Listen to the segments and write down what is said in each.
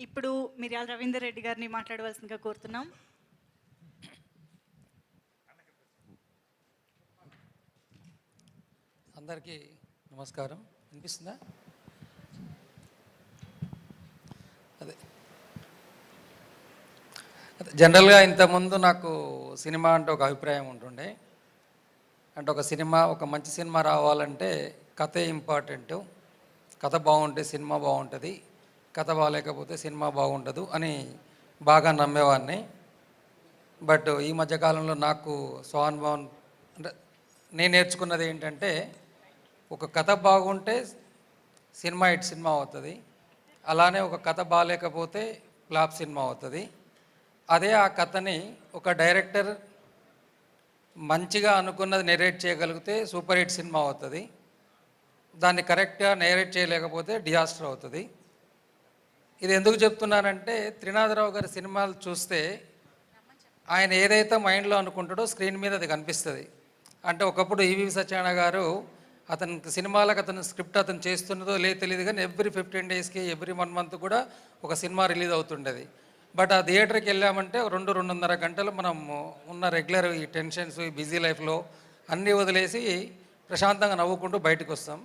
ఇప్పుడు మిర్యాల రవీందర్ రెడ్డి గారిని మాట్లాడవలసిందిగా కోరుతున్నాం. అందరికీ నమస్కారం. వినిపిస్తుందా? అదే జనరల్గా ఇంతకుముందు నాకు సినిమా అంటే ఒక అభిప్రాయం ఉంటుండే. అంటే ఒక మంచి సినిమా రావాలంటే కథే ఇంపార్టెంటు, కథ బాగుంటే సినిమా బాగుంటుంది, కథ బాగాలేకపోతే సినిమా బాగుండదు అని బాగా నమ్మేవాడిని. బట్ ఈ మధ్యకాలంలో నాకు స్వానుభవం అంటే నేను నేర్చుకున్నది ఏంటంటే, ఒక కథ బాగుంటే సినిమా అవుతుంది, అలానే ఒక కథ బాగాలేకపోతే ఫ్లాప్ సినిమా అవుతుంది. అదే ఆ కథని ఒక డైరెక్టర్ మంచిగా అనుకున్నది నెరేట్ చేయగలిగితే సూపర్ హిట్ సినిమా అవుతుంది, దాన్ని కరెక్ట్గా నేరేట్ చేయలేకపోతే డిజాస్టర్ అవుతుంది. ఇది ఎందుకు చెప్తున్నానంటే, త్రినాథరావు గారి సినిమాలు చూస్తే ఆయన ఏదైతే మైండ్లో అనుకుంటాడో స్క్రీన్ మీద అది కనిపిస్తుంది. అంటే ఒకప్పుడు ఈవి సత్యనారాయణ గారు అతనికి సినిమాలకు అతను స్క్రిప్ట్ అతను చేస్తున్నదో లేదు తెలియదు, కానీ ఎవ్రీ 15 డేస్కి ఎవ్రీ 1 మంత్ కూడా ఒక సినిమా రిలీజ్ అవుతుండేది. బట్ ఆ థియేటర్కి వెళ్ళామంటే 2-2.5 గంటలు మనం ఉన్న రెగ్యులర్ ఈ టెన్షన్స్, ఈ బిజీ లైఫ్లో అన్నీ వదిలేసి ప్రశాంతంగా నవ్వుకుంటూ బయటకు వస్తాం.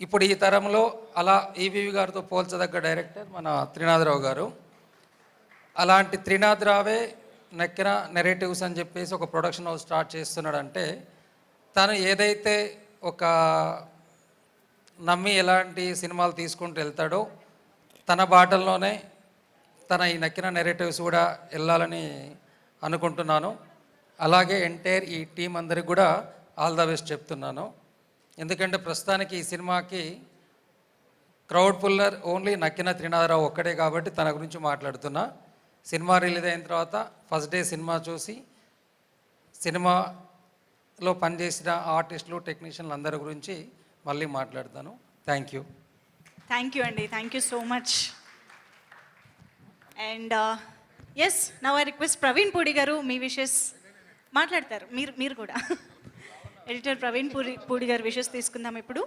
ఇప్పుడు ఈ తరంలో అలా ఈవీవి గారితో పోల్చదగ్గ డైరెక్టర్ మన త్రినాథరావు గారు. అలాంటి త్రినాథరావే నక్కిన నెరేటివ్స్ అని చెప్పేసి ఒక ప్రొడక్షన్ హౌస్ స్టార్ట్ చేస్తున్నాడంటే, తను ఏదైతే ఒక నమ్మి ఎలాంటి సినిమాలు తీసుకుంటూ వెళ్తాడో తన బాటల్లోనే తన ఈ నక్కిన నెరేటివ్స్ కూడా వెళ్ళాలని అనుకుంటున్నాను. అలాగే ఎంటైర్ ఈ టీం అందరికి కూడా ఆల్ ద బెస్ట్ చెప్తున్నాను. ఎందుకంటే ప్రస్తుతానికి ఈ సినిమాకి క్రౌడ్ పుల్లర్ ఓన్లీ నక్కిన త్రినాథరావు ఒక్కడే కాబట్టి తన గురించి మాట్లాడుతున్నా. సినిమా రిలీజ్ అయిన తర్వాత ఫస్ట్ డే సినిమా చూసి సినిమాలో పనిచేసిన ఆర్టిస్టులు, టెక్నీషియన్లు అందరి గురించి మళ్ళీ మాట్లాడతాను. థ్యాంక్ యూ అండి. Thank you so much. And yes, now I request Praveen Pudi గారు మీ విషెస్ మాట్లాడతారు. మీరు కూడా ఎడిటర్ ప్రవీణ్ పూడి గారు విషెస్ తీసుకుందాం ఇప్పుడు.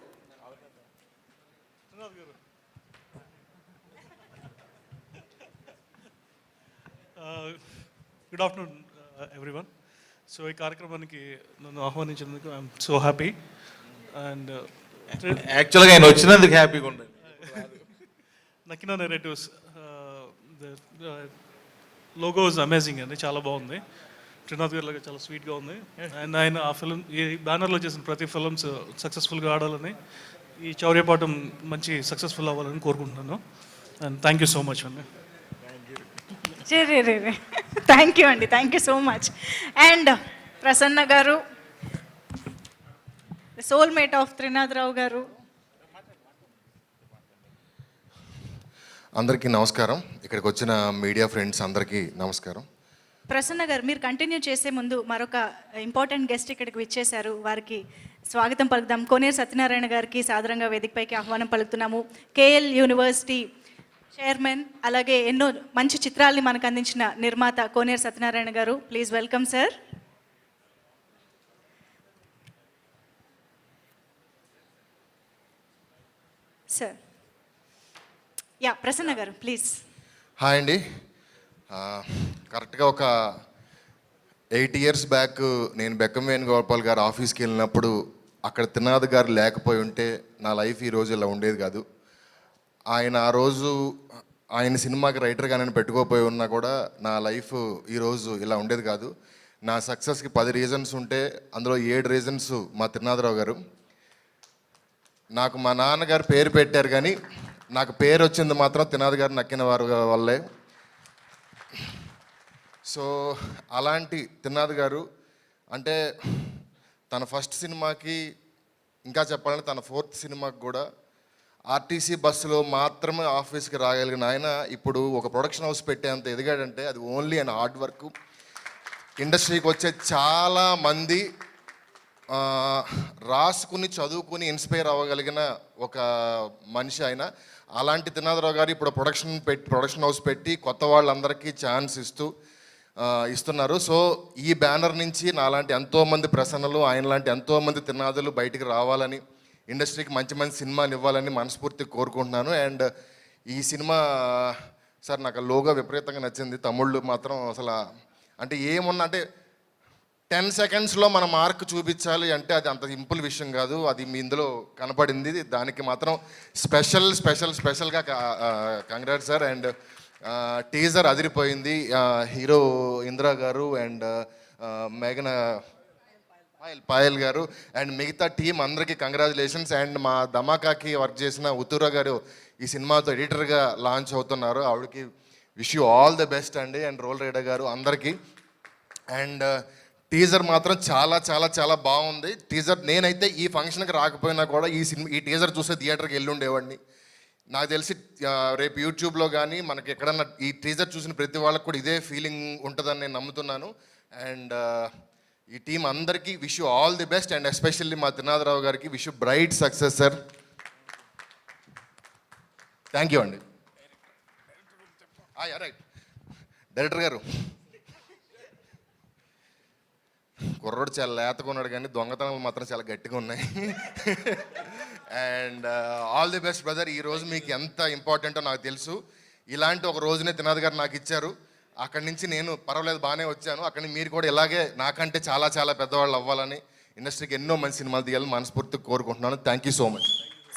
Good afternoon everyone. సో ఈ కార్యక్రమానికి నన్ను ఆహ్వానించినందుకు ఐఎమ్ సో హ్యాపీ. అండ్ యాక్చువల్గా ఆయన వచ్చినందుకు హ్యాపీగా ఉండండి. నక్కిన నెరేటివ్స్ లోగో ఇస్ అమేజింగ్ అండి, చాలా బాగుంది. త్రినాథ్ గారి లాగా చాలా స్వీట్గా ఉంది. అండ్ ఆయన ఆ ఫిల్మ్, ఈ బ్యానర్లో చేసిన ప్రతి ఫిల్మ్స్ సక్సెస్ఫుల్గా ఆడాలని, ఈ చౌర్యపాఠం మంచి సక్సెస్ఫుల్ అవ్వాలని కోరుకుంటున్నాను. And thank you so much అండి. థ్యాంక్ యూ అండి, thank you so much. And Prasanna గారు, సోల్మేట్ ఆఫ్ త్రినాథరావు గారు. అందరికీ నమస్కారం. ఇక్కడికి వచ్చిన మీడియా ఫ్రెండ్స్ అందరికీ నమస్కారం. ప్రసన్న గారు, మీరు కంటిన్యూ చేసే ముందు మరొక ఇంపార్టెంట్ గెస్ట్ ఇక్కడికి విచ్చేశారు, వారికి స్వాగతం పలుకుదాం. కోనేరు సత్యనారాయణ గారికి సాదరంగా వేదికపైకి ఆహ్వానం పలుకుతున్నాము. కేఎల్ యూనివర్సిటీ చైర్మన్, అలాగే ఎన్నో మంచి చిత్రాల్ని మనకు అందించిన నిర్మాత కోనేరు సత్యనారాయణ గారు. Please welcome sir. Sir, yeah Prasanna గారు ప్లీజ్. హాయ్ అండి. కరెక్ట్గా ఒక 8 years బ్యాక్ నేను బెక్కం వేణుగోపాల్ గారు ఆఫీస్కి వెళ్ళినప్పుడు అక్కడ త్రినాథ్ గారు లేకపోయి ఉంటే నా లైఫ్ ఈరోజు ఇలా ఉండేది కాదు. ఆయన ఆ రోజు ఆయన సినిమాకి రైటర్గా నేను పెట్టుకోపోయి ఉన్నా కూడా నా లైఫ్ ఈరోజు ఇలా ఉండేది కాదు. నా సక్సెస్కి 10 రీజన్స్ ఉంటే అందులో 7 రీజన్స్ మా త్రినాథరావు గారు. నాకు మా నాన్నగారు పేరు పెట్టారు, కానీ నాకు పేరు వచ్చింది మాత్రం త్రినాథ్ గారు నక్కిన వారు వల్లే. సో అలాంటి త్రినాథ్ గారు అంటే తన ఫస్ట్ సినిమాకి, ఇంకా చెప్పాలంటే తన 4th సినిమాకి కూడా ఆర్టీసీ బస్సులో మాత్రమే ఆఫీస్కి రాగలిగిన ఆయన ఇప్పుడు ఒక ప్రొడక్షన్ హౌస్ పెట్టేంత ఎదిగాడంటే అది ఓన్లీ ఆయన హార్డ్ వర్క్. ఇండస్ట్రీకి వచ్చే చాలామంది రాసుకుని చదువుకుని ఇన్స్పైర్ అవ్వగలిగిన ఒక మనిషి ఆయన. అలాంటి త్రినాథరావు గారు ఇప్పుడు ప్రొడక్షన్ హౌస్ పెట్టి కొత్త వాళ్ళందరికీ ఛాన్స్ ఇస్తున్నారు. సో ఈ బ్యానర్ నుంచి నాలాంటి ఎంతోమంది ప్రసన్నలు, ఆయన లాంటి ఎంతోమంది త్రినాథులు బయటికి రావాలని, ఇండస్ట్రీకి మంచి మంచి సినిమాలు ఇవ్వాలని మనస్ఫూర్తిగా కోరుకుంటున్నాను. అండ్ ఈ సినిమా సార్ నాకు లోగా విపరీతంగా నచ్చింది. తమ్ముళ్ళు మాత్రం అసలు అంటే ఏమున్నా అంటే 10 సెకండ్స్లో మన మార్క్ చూపించాలి అంటే అది అంత సింపుల్ విషయం కాదు. అది మీ ఇందులో కనపడింది. దానికి మాత్రం స్పెషల్గా కంగ్రాట్స్ సార్. అండ్ టీజర్ అదిరిపోయింది. హీరో ఇందిరా గారు అండ్ మేఘన పాయల్ గారు అండ్ మిగతా టీం అందరికీ కంగ్రాచులేషన్స్. అండ్ మా ధమాకాకి వర్క్ చేసిన ఉత్తూరా గారు ఈ సినిమాతో ఎడిటర్గా లాంచ్ అవుతున్నారు. ఆవిడకి wish you all the best అండి. అండ్ రోల్ రైడర్ గారు అందరికీ. అండ్ టీజర్ మాత్రం చాలా చాలా చాలా బాగుంది. టీజర్ నేనైతే ఈ ఫంక్షన్కి రాకపోయినా కూడా ఈ టీజర్ చూసే థియేటర్కి వెళ్ళి ఉండేవాడిని. నాకు తెలిసి రేపు యూట్యూబ్లో కానీ మనకి ఎక్కడన్నా ఈ టీజర్ చూసిన ప్రతి వాళ్ళకి కూడా ఇదే ఫీలింగ్ ఉంటుందని నేను నమ్ముతున్నాను. అండ్ ఈ టీం అందరికీ wish you all the best. And especially మా త్రినాథరావు గారికి wish you bright success sir. Thank you అండి. రైట్ డైరెక్టర్ గారు, కుర్రోడు చాలా లేతగా ఉన్నాడు కానీ దొంగతనాలు మాత్రం చాలా గట్టిగా ఉన్నాయి. And all the best brother. ఈరోజు మీకు ఎంత ఇంపార్టెంటో నాకు తెలుసు. ఇలాంటి ఒక రోజునే త్రినాథ్ గారు నాకు ఇచ్చారు. అక్కడి నుంచి నేను పర్వాలేదు బాగానే వచ్చాను. అక్కడి నుంచి మీరు కూడా ఇలాగే నాకంటే చాలా చాలా పెద్దవాళ్ళు అవ్వాలని, ఇండస్ట్రీకి ఎన్నో మంచి సినిమాలు తీయాలని మనస్ఫూర్తిగా కోరుకుంటున్నాను. Thank you so much.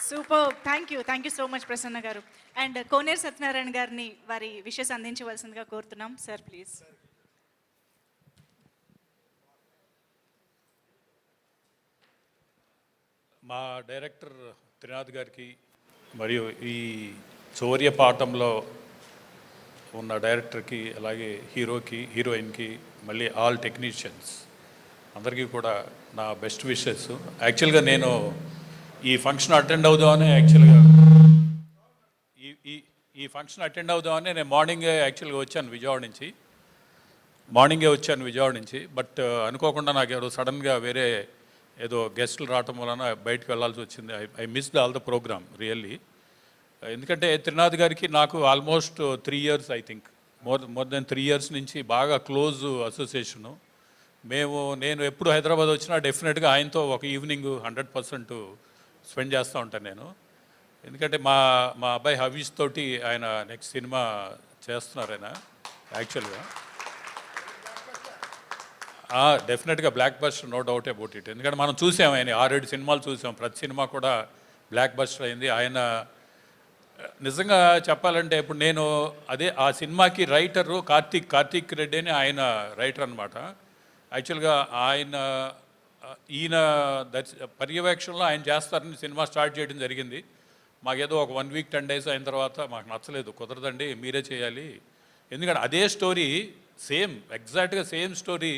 Super, thank you so much Prasanna గారు. అండ్ కోనేరు సత్యనారాయణ గారిని వారి విషెస్ అందించవలసిందిగా కోరుతున్నాం సార్, ప్లీజ్. మా డైరెక్టర్ త్రినాథ్ గారికి మరియు ఈ చౌర్యపాఠంలో ఉన్న డైరెక్టర్కి, అలాగే హీరోకి, హీరోయిన్కి, మళ్ళీ ఆల్ టెక్నీషియన్స్ అందరికీ కూడా నా బెస్ట్ విషెస్. యాక్చువల్గా నేను ఈ ఫంక్షన్ అటెండ్ అవుదామని ఈ ఫంక్షన్ అటెండ్ అవుదామని నేను మార్నింగే వచ్చాను విజయవాడ నుంచి. బట్ అనుకోకుండా నాకు ఎవరో సడన్గా వేరే ఏదో గెస్టులు రావటం వలన బయటకు వెళ్ళాల్సి వచ్చింది. I missed all the program really. ఎందుకంటే త్రినాథ్ గారికి నాకు almost 3 years, I think more than 3 years నుంచి బాగా క్లోజ్ అసోసియేషను. నేను ఎప్పుడు హైదరాబాద్ వచ్చినా డెఫినెట్గా ఆయనతో ఒక ఈవినింగ్ 100% స్పెండ్ చేస్తూ ఉంటాను నేను. ఎందుకంటే మా అబ్బాయి హవీష్ తోటి ఆయన నెక్స్ట్ సినిమా చేస్తున్నారు ఆయన యాక్చువల్గా. డెఫినెట్గా blockbuster, no doubt about it. ఎందుకంటే మనం చూసాం ఆయన 6-7 సినిమాలు చూసాం. ప్రతి సినిమా కూడా బ్లాక్ బస్టర్ అయింది. ఆయన నిజంగా చెప్పాలంటే ఇప్పుడు నేను ఆ సినిమాకి రైటరు కార్తీక్ రెడ్డి అని ఆయన రైటర్ అనమాట. యాక్చువల్గా ఈయన పర్యవేక్షణలో ఆయన చేస్తారని సినిమా స్టార్ట్ చేయడం జరిగింది. మాకేదో ఒక 1 week 10 days అయిన తర్వాత మాకు నచ్చలేదు, కుదరదండి మీరే చేయాలి. ఎందుకంటే అదే స్టోరీ ఎగ్జాక్ట్గా సేమ్ స్టోరీ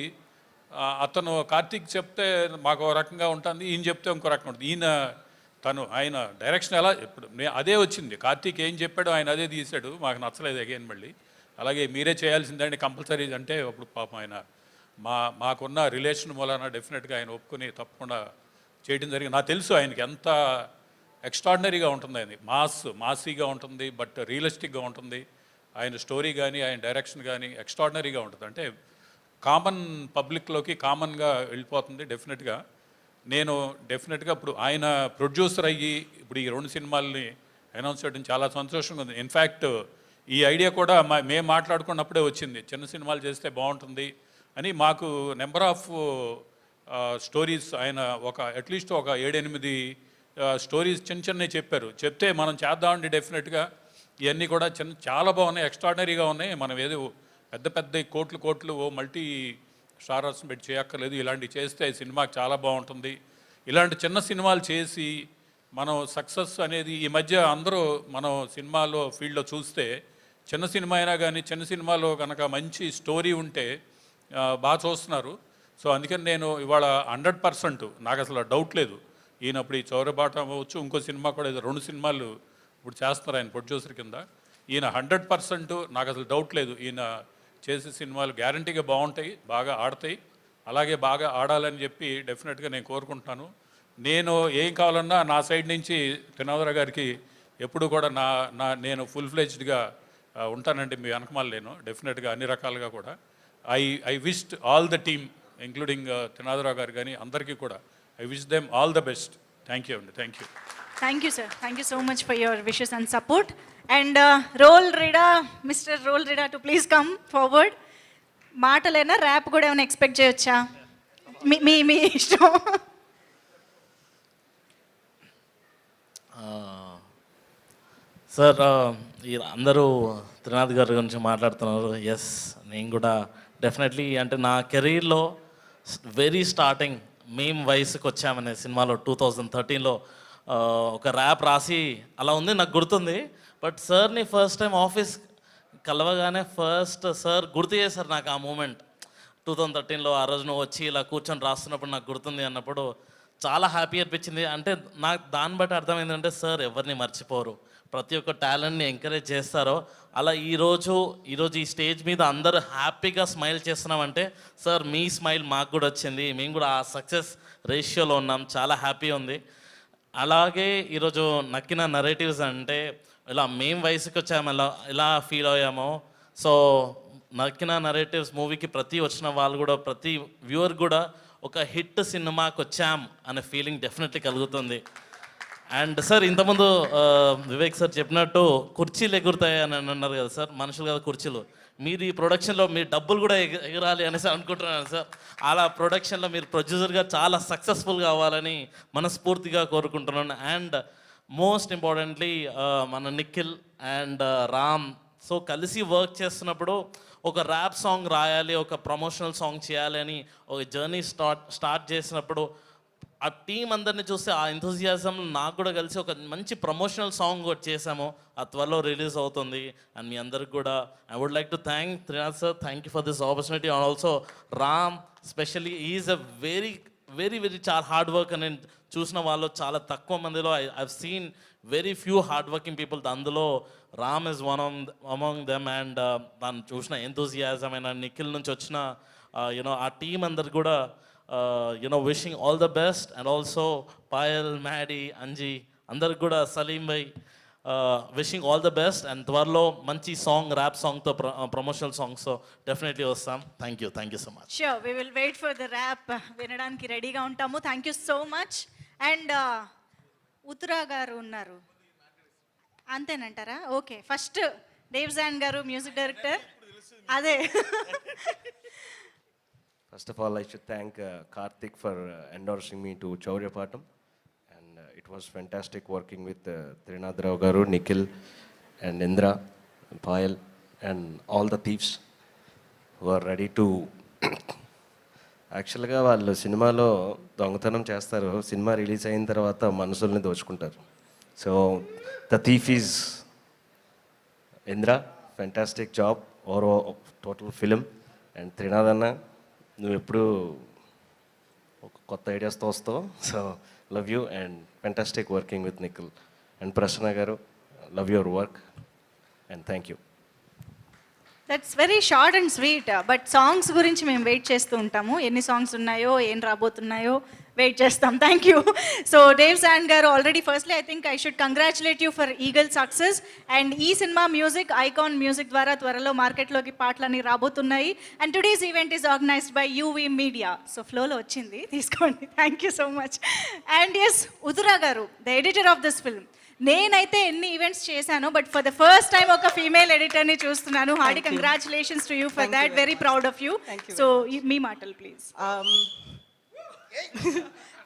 అతను కార్తీక్ చెప్తే మాకు ఒక రకంగా ఉంటుంది, ఈయన చెప్తే ఇంకో రకంగా ఉంటుంది. ఆయన డైరెక్షన్ ఎలా ఇప్పుడు అదే వచ్చింది. కార్తీక్ ఏం చెప్పాడో ఆయన అదే తీశాడు, మాకు నచ్చలేదు అగైన్ మళ్ళీ. అలాగే మీరే చేయాల్సిందండి కంపల్సరీ అంటే అప్పుడు పాపం ఆయన మాకున్న రిలేషన్ మూలన డెఫినెట్గా ఆయన ఒప్పుకొని తప్పకుండా చేయడం జరిగింది. నాకు తెలుసు ఆయనకి ఎంత ఎక్స్ట్రాడినరీగా ఉంటుంది. ఆయన మాసీగా ఉంటుంది, బట్ రియలిస్టిక్గా ఉంటుంది. ఆయన స్టోరీ కానీ ఆయన డైరెక్షన్ కానీ ఎక్స్ట్రాడినరీగా ఉంటుంది. అంటే కామన్ పబ్లిక్లోకి కామన్గా వెళ్ళిపోతుంది డెఫినెట్గా. నేను డెఫినెట్గా ఇప్పుడు ఆయన ప్రొడ్యూసర్ అయ్యి ఇప్పుడు ఈ 2 సినిమాలని అనౌన్స్ చేయడం చాలా సంతోషంగా ఉంది. ఇన్ఫ్యాక్ట్ ఈ ఐడియా కూడా మేము మాట్లాడుకున్నప్పుడే వచ్చింది, చిన్న సినిమాలు చేస్తే బాగుంటుంది అని. మాకు నెంబర్ ఆఫ్ స్టోరీస్ ఆయన అట్లీస్ట్ ఒక 7-8 స్టోరీస్ చిన్నవి చెప్తే మనం చేద్దామండి డెఫినెట్గా. ఇవన్నీ కూడా చాలా బాగున్నాయి, ఎక్స్ట్రాడినరీగా ఉన్నాయి. మనం ఏదో పెద్ద కోట్లు మల్టీ స్టారర్స్ని పెట్టి చేయక్కర్లేదు. ఇలాంటివి చేస్తే సినిమాకి చాలా బాగుంటుంది. ఇలాంటి చిన్న సినిమాలు చేసి మనం సక్సెస్ అనేది ఈ మధ్య అందరూ మనం సినిమాలో ఫీల్డ్లో చూస్తే చిన్న సినిమా అయినా కానీ చిన్న సినిమాలో కనుక మంచి స్టోరీ ఉంటే బాగా చూస్తున్నారు. సో అందుకని నేను ఇవాళ 100% నాకు అసలు డౌట్ లేదు, ఈయన ఇప్పుడు ఈ చౌరబాట అవ్వచ్చు, ఇంకో సినిమా కూడా 2 సినిమాలు ఇప్పుడు చేస్తున్నారు ఆయన ప్రొడ్యూసర్ కింద. ఈయన 100% నాకు అసలు డౌట్ లేదు, ఈయన చేసే సినిమాలు గ్యారంటీగా బాగుంటాయి, బాగా ఆడతాయి. అలాగే బాగా ఆడాలని చెప్పి డెఫినెట్గా నేను కోరుకుంటున్నాను. నేను ఏం కావాలన్నా నా సైడ్ నుంచి త్రినాథరావు గారికి ఎప్పుడు కూడా నేను ఫుల్ ఫ్లెజ్డ్గా ఉంటానండి, మీ వెనకమాల నేను డెఫినెట్గా అన్ని రకాలుగా కూడా. I wished all the team including Trinatharao గారు కానీ అందరికీ కూడా I wish them all the best. Thank you అండి, thank you. Thank you sir, thank you so much for your wishes and support. And Roll Rida, Mister Roll Rida to please come forward. మాటలేనా, rap కూడా ఏమైనా expect చేయొచ్చా? మీ మీ మీ ఇష్టం. సార్ అందరూ త్రినాథ్ గారి గురించి మాట్లాడుతున్నారు. ఎస్, నేను కూడా డెఫినెట్లీ అంటే నా కెరీర్లో వెరీ స్టార్టింగ్ మేము వయసుకి వచ్చామనే సినిమాలో 2013లో ఒక ర్యాప్ రాసి అలా ఉంది, నాకు గుర్తుంది. బట్ సార్ని ఫస్ట్ టైం ఆఫీస్ కలవగానే ఫస్ట్ సార్ గుర్తు చేశారు నాకు ఆ మూమెంట్. 2013లో ఆ రోజు నువ్వు వచ్చి ఇలా కూర్చొని రాస్తున్నప్పుడు నాకు గుర్తుంది అన్నప్పుడు చాలా హ్యాపీ అనిపించింది. అంటే నాకు దాన్ని బట్టి అర్థమైందంటే సార్ ఎవరిని మర్చిపోరు, ప్రతి ఒక్క టాలెంట్ని ఎంకరేజ్ చేస్తారో. అలా ఈరోజు ఈ స్టేజ్ మీద అందరూ హ్యాపీగా స్మైల్ చేస్తున్నామంటే సార్ మీ స్మైల్ మాకు కూడా వచ్చింది, మేము కూడా ఆ సక్సెస్ రేషియోలో ఉన్నాం, చాలా హ్యాపీ ఉంది. అలాగే ఈరోజు నక్కిన నరేటివ్స్ అంటే ఇలా మేము వయసుకి వచ్చాము ఎలా ఫీల్ అయ్యామో. సో నక్కిన నరేటివ్స్ మూవీకి ప్రతి వచ్చిన వాళ్ళు కూడా ప్రతి వ్యూవర్ కూడా ఒక హిట్ సినిమాకి వచ్చాం అనే ఫీలింగ్ డెఫినెట్లీ కలుగుతుంది. అండ్ సార్ ఇంతకుముందు వివేక్ సార్ చెప్పినట్టు కుర్చీలు ఎగురుతాయి అని అన్నారు కదా సార్, మనుషులు కదా కుర్చీలు. మీరు ఈ ప్రొడక్షన్లో మీ డబ్బులు కూడా ఎగరాలి అనేసి అనుకుంటున్నాను సార్. అలా ప్రొడక్షన్లో మీరు ప్రొడ్యూసర్గా చాలా సక్సెస్ఫుల్గా అవ్వాలని మనస్ఫూర్తిగా కోరుకుంటున్నాను. అండ్ మోస్ట్ ఇంపార్టెంట్లీ మన నిఖిల్ అండ్ రామ్ సో కలిసి వర్క్ చేస్తున్నప్పుడు ఒక ర్యాప్ సాంగ్ రాయాలి, ఒక ప్రమోషనల్ సాంగ్ చేయాలి అని ఒక జర్నీ స్టార్ట్ చేసినప్పుడు ఆ టీం అందరినీ చూస్తే ఆ ఎంథూజియాజం నాకు కూడా కలిసి ఒక మంచి ప్రమోషనల్ సాంగ్ కూడా చేశాము. ఆ త్వరలో రిలీజ్ అవుతుంది. అండ్ మీ అందరికి కూడా I would like to thank Trinath sir, thank you for this opportunity. And also Ram specially is a very very very చాలా హార్డ్ వర్క్. అని నేను చూసిన వాళ్ళు చాలా తక్కువ మందిలో I seen very few hard working people, అందులో Ram is one among them. And దాన్ని చూసిన ఎంథూజియాజం అయిన నిఖిల్ నుంచి వచ్చిన యూనో ఆ టీం అందరు కూడా wishing all the best. And also Payal, Maddy, Anji అందరికి కూడా, Salim bhai wishing all the best. And త్వరలో మంచి సాంగ్ ర్యాప్ సాంగ్తో ప్రమోషనల్ సాంగ్స్ డెఫినెట్లీ వస్తాం. Thank you so much. Sure, we will wait for the rap, వినడానికి రెడీగా ఉంటాము. థ్యాంక్ యూ సో మచ్. అండ్ ఉత్తరా గారు ఉన్నారు, అంతేనంటారా? ఓకే, ఫస్ట్ దేవ్ జాన్ గారు మ్యూజిక్ డైరెక్టర్. అదే First of all, I should thank Karthik for endorsing me to Chaurya Patam. And it was fantastic working with Trinath Rao Garu, Nikhil, and Indra, and Payal, and all the thieves who are ready to... యాక్చువల్గా వాళ్ళు సినిమాలో దొంగతనం చేస్తారు, cinema release అయిన తర్వాత మనుషుల్ని దోచుకుంటారు. So the thief is Indra, fantastic job over total film. And Trinath అన్న, నువ్వు ఎప్పుడు ఒక కొత్త ఐడియాస్తో వస్తావు. So love you and fantastic working with Nikhil. And Prasanna గారు, love your work and thank you. That's very short and sweet. But songs గురించి మేము వెయిట్ చేస్తూ ఉంటాము, ఎన్ని సాంగ్స్ ఉన్నాయో ఏం రాబోతున్నాయో వెయిట్ చేస్తాం. Thank you. So Dev John గారు, already firstly I think I should congratulate you for Eagle success. And ఈ సినిమా మ్యూజిక్ ఐకాన్ మ్యూజిక్ ద్వారా త్వరలో మార్కెట్లోకి పాటలన్నీ రాబోతున్నాయి. And today's event is organised by UV media. So ఫ్లోలో వచ్చింది, తీసుకోండి. Thank you so much. And yes, Uttara గారు, the editor of this film. నేనైతే ఎన్ని ఈవెంట్స్ చేశాను, but for the first time ఒక ఫీమేల్ ఎడిటర్ని చూస్తున్నాను. Hearty congratulations to you for that. Very proud of you. So మీ మాటలు please.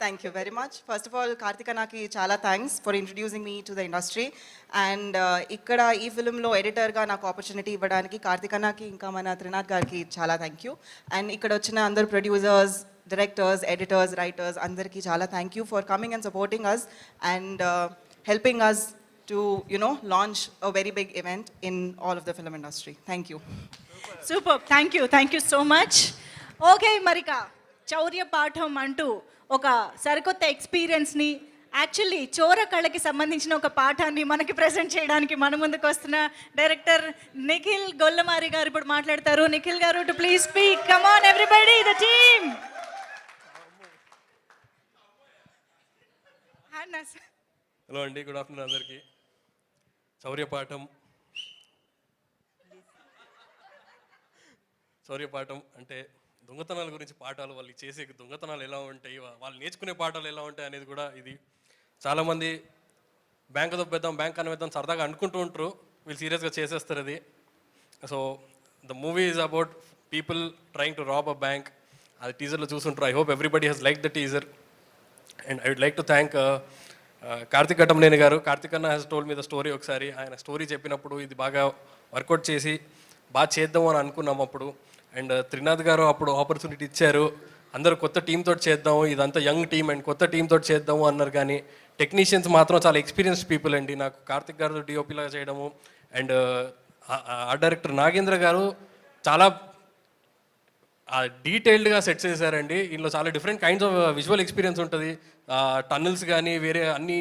Thank you very much. First of all, Karthik Anaki chala thanks for introducing me to the industry. And ikkada ee film lo editor ga naaku opportunity ivvadaniki Karthik Anaki inka mana Trinath gariki chala thank you. And ikkada vachina andaru producers, directors, editors, writers andariki chala thank you for coming and supporting us and helping us to launch a very big event in all of the film industry. Thank you. Super. Thank you so much. Okay, Marika, చౌర్య పాఠం అంటూ ఒక సరికొత్త ఎక్స్పీరియన్స్ని, actually చోర కళకి సంబంధించిన ఒక పాఠాన్ని మనకి ప్రజెంట్ చేయడానికి మన ముందుకు వస్తున్న డైరెక్టర్ నిఖిల్ గొల్లమారి గారు ఇప్పుడు మాట్లాడతారు. నిఖిల్ గారు, to please speak. Come on everybody, the team. Hello అండి, గుడ్ ఆఫ్టర్నూన్ అందరికీ. చౌర్యపాఠం అంటే దొంగతనాల గురించి పాఠాలు, వాళ్ళు చేసే దొంగతనాలు ఎలా ఉంటాయి, వాళ్ళు నేర్చుకునే పాఠాలు ఎలా ఉంటాయి అనేది కూడా ఇది. చాలామంది బ్యాంక్ దొబ్బేద్దాం బ్యాంక్ కనివేద్దాం సరదాగా అనుకుంటూ ఉంటారు, వీళ్ళు సీరియస్గా చేసేస్తారు అది. So the movie is about people trying to rob a bank. అది టీజర్లో చూసుంటారు. I hope everybody has like the teaser. And I would like to thank Karthik Ghattamaneni గారు. కార్తిక్ అన్న has told me the story. ఒకసారి ఆయన స్టోరీ చెప్పినప్పుడు ఇది బాగా వర్కౌట్ చేసి బాగా చేద్దాం అని అనుకున్నాం అప్పుడు. అండ్ త్రినాథ్ గారు అప్పుడు ఆపర్చునిటీ ఇచ్చారు, అందరూ కొత్త టీమ్ తోటి చేద్దాము, ఇదంతా యంగ్ టీమ్ అండ్ కొత్త టీమ్ తోటి చేద్దాము అన్నారు. కానీ టెక్నీషియన్స్ మాత్రం చాలా ఎక్స్పీరియన్స్డ్ పీపుల్ అండి. నాకు కార్తిక్ గారు డిఓపిలాగా చేయడము అండ్ ఆ డైరెక్టర్ నాగేంద్ర గారు చాలా డీటెయిల్డ్గా సెట్ చేశారండి. ఇందులో చాలా different kinds of visual experience ఉంటుంది. టన్నల్స్ కానీ వేరే అన్ని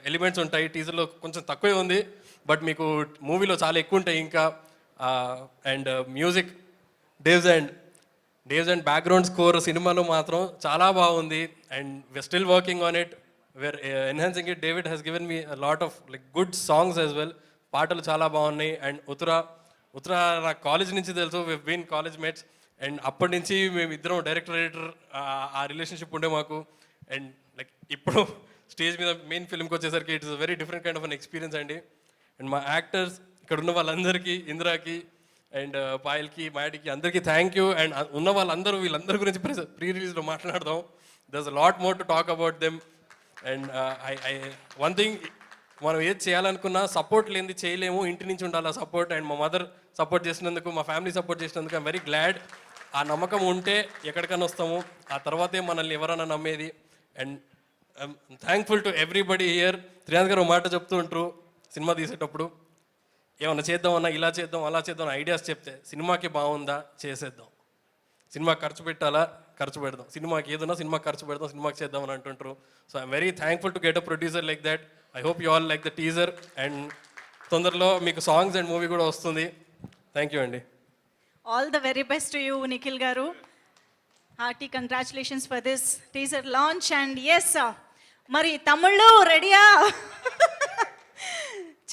ఎలిమెంట్స్ ఉంటాయి. టీజర్లో కొంచెం తక్కువే ఉంది, బట్ మీకు మూవీలో చాలా ఎక్కువ ఉంటాయి ఇంకా. And music Dev's and background score సినిమాలో మాత్రం చాలా బాగుంది. And we're still working on it, we're enhancing it. David has given me a lot of like good songs as well. పాటలు చాలా బాగున్నాయి. అండ్ ఉత్తరా నా కాలేజ్ నుంచి తెలుసు, we've been college mates. And అప్పటి నుంచి మేము ఇద్దరం డైరెక్టర్ ఎడిటర్ ఆ రిలేషన్షిప్ ఉండే మాకు. అండ్ లైక్ ఇప్పుడు స్టేజ్ మీద మెయిన్ ఫిల్మ్కి వచ్చేసరికి it's very different kind of an experience అండి. అండ్ మా యాక్టర్స్ ఇక్కడ ఉన్న వాళ్ళందరికీ, ఇందిరాకి అండ్ పాయల్కి, మాయాటికి అందరికీ థ్యాంక్ యూ. అండ్ ఉన్న వీళ్ళందరి గురించి ప్రీ రిలీజ్లో మాట్లాడదాం. దర్స్ a lot more to talk about them. And one thing, మనం ఏది చేయాలనుకున్నా సపోర్ట్ లేనిది చేయలేము, ఇంటి నుంచి ఉండాలి ఆ సపోర్ట్. అండ్ మా మదర్ సపోర్ట్ చేసినందుకు, మా ఫ్యామిలీ సపోర్ట్ చేసినందుకు ఐమ్ వెరీ గ్లాడ్. ఆ నమ్మకం ఉంటే ఎక్కడికైనా వస్తాము, ఆ తర్వాతే మనల్ని ఎవరైనా నమ్మేది. And I'm thankful to everybody here. Trinath గారు మాట చెప్తూ ఉంటారు సినిమా తీసేటప్పుడు, ఏమన్నా చేద్దామన్నా, ఇలా చేద్దాం అలా చేద్దాం ఐడియాస్ చెప్తే సినిమాకి బాగుందా చేసేద్దాం, సినిమా ఖర్చు పెట్టాలా ఖర్చు పెడదాం, సినిమాకి ఏదన్నా సినిమాకి ఖర్చు పెడదాం, సినిమాకి చేద్దామని అంటుంటారు. So I'm very thankful to get a producer like that. I hope you all like the teaser. And తొందరలో మీకు సాంగ్స్ అండ్ మూవీ కూడా వస్తుంది. థ్యాంక్ యూ అండి. All the very best to you Nikhil గారు. Hearty congratulations for this teaser launch. And yes, మరి తమిళ్లో రెడీయా?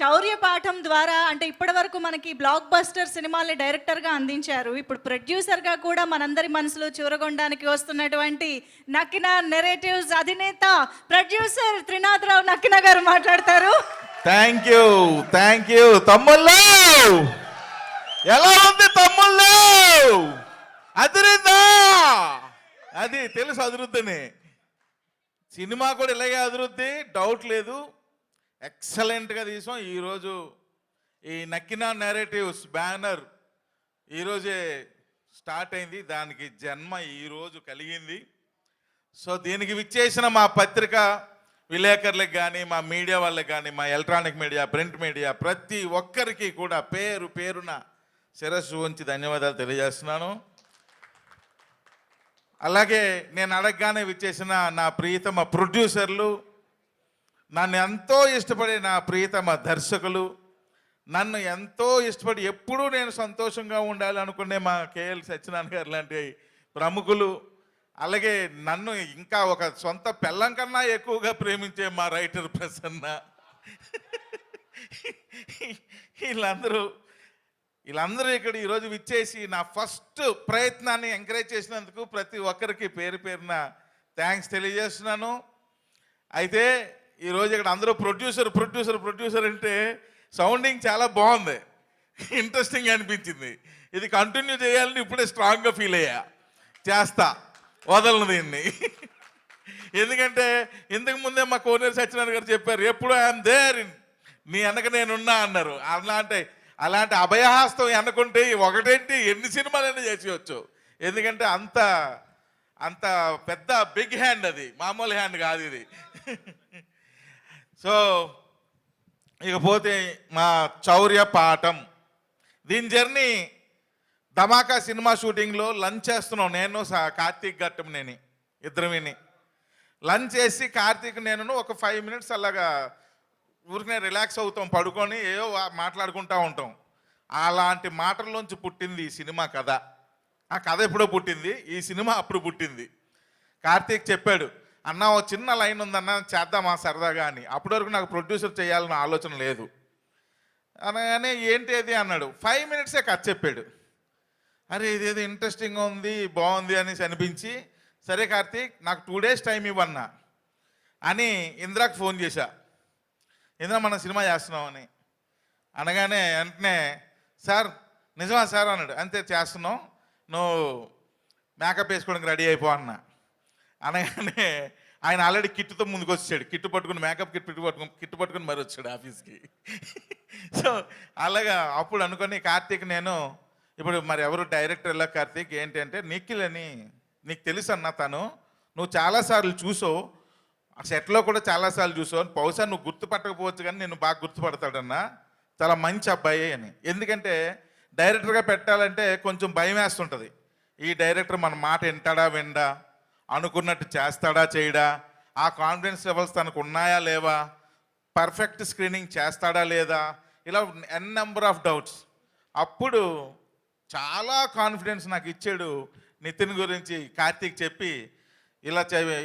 చౌర్య పాఠం ద్వారా అంటే ఇప్పటి వరకు మనకి బ్లాక్ బస్టర్ సినిమాల్ని డైరెక్టర్గా అందించారు, ఇప్పుడు ప్రొడ్యూసర్గా కూడా మనందరి మనసులో చూరగొనడానికి వస్తున్నటువంటి నక్కిన నెరేటివ్స్ అధినేత ప్రొడ్యూసర్ త్రినాథ్ రావు నక్కిన గారు మాట్లాడతారు. థ్యాంక్ యూ తమ్ముళ్ళు. ఎలా ఉంది తమ్ముళ్ళు? అదిరిందా? అది తెలుసు అదురుద్దని. సినిమా కూడా ఇలాగే అదురుద్ది, డౌట్ లేదు. ఎక్సలెంట్గా తీసాం. ఈరోజు ఈ నక్కిన నెరేటివ్స్ బ్యానర్ ఈరోజే స్టార్ట్ అయింది, దానికి జన్మ ఈరోజు కలిగింది. సో దీనికి విచ్చేసిన మా పత్రిక విలేకరులకు కానీ, మా మీడియా వాళ్ళకి కానీ, మా ఎలక్ట్రానిక్ మీడియా, ప్రింట్ మీడియా, ప్రతి ఒక్కరికి కూడా పేరు పేరున శిరస్సు ఉంచి ధన్యవాదాలు తెలియజేస్తున్నాను. అలాగే నేను అడగగానే విచ్చేసిన నా ప్రియతమ ప్రొడ్యూసర్లు, నన్ను ఎంతో ఇష్టపడే నా ప్రియతమ దర్శకులు, నన్ను ఎంతో ఇష్టపడి ఎప్పుడూ నేను సంతోషంగా ఉండాలి అనుకునే మా కేఎల్ సత్యనారాయణ గారు లాంటి ప్రముఖులు, అలాగే నన్ను ఇంకా ఒక సొంత పెళ్ళం కన్నా ఎక్కువగా ప్రేమించే మా రైటర్ ప్రసన్న, వీళ్ళందరూ ఇక్కడ ఈరోజు విచ్చేసి నా ఫస్ట్ ప్రయత్నాన్ని ఎంకరేజ్ చేసినందుకు ప్రతి ఒక్కరికి పేరు పేరున థ్యాంక్స్ తెలియజేస్తున్నాను. అయితే ఈరోజు ఇక్కడ అందరూ ప్రొడ్యూసర్ అంటే సౌండింగ్ చాలా బాగుంది, ఇంట్రెస్టింగ్ అనిపించింది. ఇది కంటిన్యూ చేయాలని ఇప్పుడే స్ట్రాంగ్గా ఫీల్ అయ్యా. చేస్తా, వదలను దీన్ని. ఎందుకంటే ఇంతకు ముందే మా కోనేరు సత్యనారాయణ గారు చెప్పారు, ఎప్పుడు ఐఎమ్ దేర్, నీ వెనక నేనున్నా అన్నారు. అలాంటి అభయహస్తం ఎన్నుకుంటే ఒకటేంటి ఎన్ని సినిమాలైనా చేసేయచ్చు. ఎందుకంటే అంత పెద్ద బిగ్ హ్యాండ్, అది మామూలు హ్యాండ్ కాదు ఇది. సో ఇకపోతే మా చౌర్య పాఠం, దీని జర్నీ ధమాకా సినిమా షూటింగ్లో లంచ్ చేస్తున్నాం. నేను కార్తీక్ ఘట్టమనేని ఇద్దరు లంచ్ చేసి కార్తీక్ నేను ఒక 5 minutes అలాగా ఊరికనే రిలాక్స్ అవుతాం, పడుకొని ఏవో మాట్లాడుకుంటూ ఉంటాం. అలాంటి మాటల్లోంచి పుట్టింది ఈ సినిమా కథ. ఆ కథ ఎప్పుడో పుట్టింది, ఈ సినిమా అప్పుడు పుట్టింది. కార్తీక్ చెప్పాడు, అన్న ఓ చిన్న లైన్ ఉందన్న చేద్దామా సరదాగా అని. అప్పటి వరకు నాకు ప్రొడ్యూసర్ చేయాలన్న ఆలోచన లేదు. అనగానే ఏంటి అది అన్నాడు. 5 minutes కథ చెప్పాడు. అరే ఇదేదో ఇంట్రెస్టింగ్గా ఉంది, బాగుంది అనేసి అనిపించి, సరే కార్తీక్ నాకు 2 days టైం ఇవ్వన్నా అని ఇందిరాకి ఫోన్ చేశా. ఏదైనా మనం సినిమా చేస్తున్నామని అనగానే వెంటనే సార్ నిజమా సార్ అన్నాడు. అంతే చేస్తున్నాం, నువ్వు మేకప్ వేసుకోవడానికి రెడీ అయిపో అన్నా. అనగానే ఆయన ఆల్రెడీ కిట్టుతో ముందుకు వచ్చాడు, కిట్టు పట్టుకుని మేకప్ కిట్టు పట్టుకుని మరి వచ్చాడు ఆఫీస్కి. సో అలాగా అప్పుడు అనుకొని కార్తీక్ నేను ఇప్పుడు మరి ఎవరు డైరెక్టర్లా కార్తీక్ ఏంటి అంటే నిఖిల్ అని నీకు తెలుసు అన్న, తను నువ్వు చాలాసార్లు చూసావు, సెట్లో కూడా చాలాసార్లు చూసావు, బహుశా నువ్వు గుర్తుపట్టకపోవచ్చు కానీ నేను బాగా గుర్తుపడతాడన్నా, చాలా మంచి అబ్బాయి అని. ఎందుకంటే డైరెక్టర్గా పెట్టాలంటే కొంచెం భయం వేస్తుంటుంది. ఈ డైరెక్టర్ మన మాట వింటాడా విండా, అనుకున్నట్టు చేస్తాడా చేయడా, ఆ కాన్ఫిడెన్స్ లెవెల్స్ తనకు ఉన్నాయా లేవా, పర్ఫెక్ట్ స్క్రీనింగ్ చేస్తాడా లేదా, ఇలా ఎన్ నెంబర్ ఆఫ్ డౌట్స్. అప్పుడు చాలా కాన్ఫిడెన్స్ నాకు ఇచ్చాడు నితిన్ గురించి కార్తీక్ చెప్పి,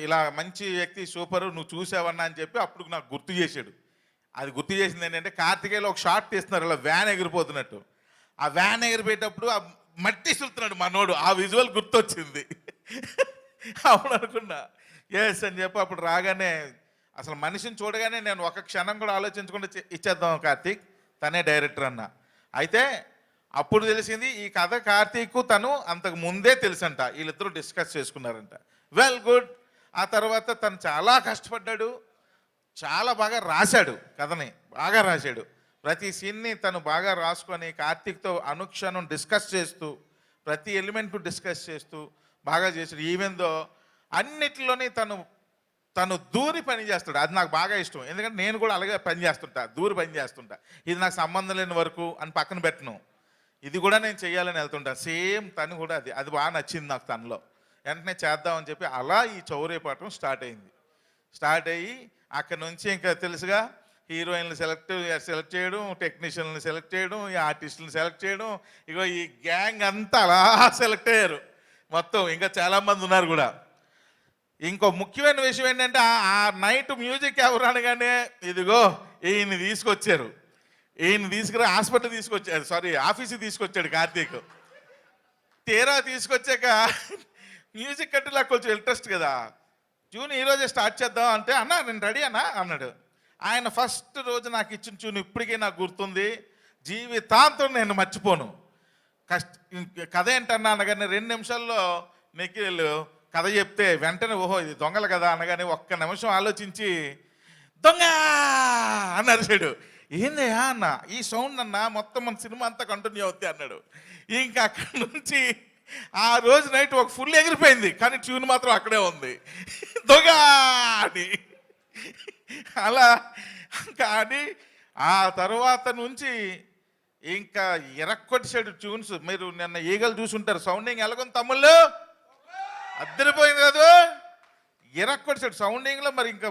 ఇలా మంచి వ్యక్తి సూపరు నువ్వు చూసావన్నా అని చెప్పి అప్పుడు నాకు గుర్తు చేశాడు. అది గుర్తు చేసింది ఏంటంటే కార్తికేయలో ఒక షార్ట్ తీస్తున్నారు ఇలా వ్యాన్ ఎగిరిపోతున్నట్టు, ఆ వ్యాన్ ఎగిరిపోయేటప్పుడు ఆ మట్టి సుడుతున్నాడు మనోడు, ఆ విజువల్ గుర్తొచ్చింది. అప్పుడు అనుకున్నా ఎస్ అని చెప్పి అప్పుడు రాగానే అసలు మనిషిని చూడగానే నేను ఒక క్షణం కూడా ఆలోచించకుండా ఇచ్చేద్దాం కార్తీక్ తనే డైరెక్టర్ అన్న. అయితే అప్పుడు తెలిసింది ఈ కథ కార్తీక్ తను అంతకు ముందే తెలుసంట, వీళ్ళిద్దరూ డిస్కస్ చేసుకున్నారంట. Well good. ఆ తర్వాత తను చాలా కష్టపడ్డాడు, చాలా బాగా రాశాడు, కథని బాగా రాశాడు. ప్రతి సీన్ని తను బాగా రాసుకొని కార్తీక్తో అనుక్షణం డిస్కస్ చేస్తూ ప్రతి ఎలిమెంట్ డిస్కస్ చేస్తూ బాగా చేశాడు. ఈవెందో అన్నిటిలోని తను దూరి పని చేస్తాడు, అది నాకు బాగా ఇష్టం. ఎందుకంటే నేను కూడా అలాగే పని చేస్తుంటా, దూరి పని చేస్తుంటా. ఇది నాకు సంబంధం లేని వరకు అని పక్కన పెట్టను, ఇది కూడా నేను చేయాలని వెళ్తుంటా. సేమ్ తను కూడా అది బాగా నచ్చింది నాకు తనలో. వెంటనే చేద్దామని చెప్పి అలా ఈ చౌర్యపాఠం స్టార్ట్ అయింది. స్టార్ట్ అయ్యి అక్కడ నుంచి ఇంకా తెలుసుగా హీరోయిన్లు సెలెక్ట్ చేయడం, టెక్నీషియన్లు సెలెక్ట్ చేయడం, ఈ ఆర్టిస్టులను సెలెక్ట్ చేయడం, ఇగో ఈ గ్యాంగ్ అంతా అలా సెలెక్ట్ అయ్యారు మొత్తం. ఇంకా చాలామంది ఉన్నారు కూడా. ఇంకో ముఖ్యమైన విషయం ఏంటంటే ఆ నైట్ మ్యూజిక్ ఎవరు అనగానే ఇదిగో ఈయన్ని తీసుకొచ్చారు. ఈయన తీసుకురా హాస్పిటల్ తీసుకొచ్చారు, సారీ ఆఫీస్కి తీసుకొచ్చాడు కార్తీక్. తీరా తీసుకొచ్చాక మ్యూజిక్ అంటే నాకు కొంచెం ఇంట్రెస్ట్ కదా, ట్యూన్ ఈరోజే స్టార్ట్ చేద్దాం అంటే అన్నా నేను రెడీ అన్నా అన్నాడు. ఆయన ఫస్ట్ రోజు నాకు ఇచ్చిన ట్యూన్ ఇప్పటికీ నాకు గుర్తుంది, జీవితాంతం నేను మర్చిపోను. కథ ఏంటన్నా అనగానే 2 నిమిషాల్లో నిఖిల్ కథ చెప్తే వెంటనే ఓహో ఇది దొంగలు కదా అనగానే ఒక్క నిమిషం ఆలోచించి దొంగ అని అరిచాడు. ఏందయ్యా అన్న ఈ సౌండ్ అన్న మొత్తం మన సినిమా అంతా కంటిన్యూ అవుతాయి అన్నాడు. ఇంకా అక్కడి నుంచి ఆ రోజు నైట్ ఒక ఫుల్ ఎగిరిపోయింది, కానీ ట్యూన్ మాత్రం అక్కడే ఉంది, దొంగ అని. అలా కానీ ఆ తర్వాత నుంచి ఇంకా ఎరక్కొట్టేసాడు ట్యూన్స్. మీరు నిన్న ఈగలు చూసుంటారు, సౌండింగ్ ఎలాగొంది తమ్ముళ్ళు, అద్దరిపోయింది కాదు, ఎరక్కొట్టేసాడు సౌండింగ్లో. మరి ఇంకా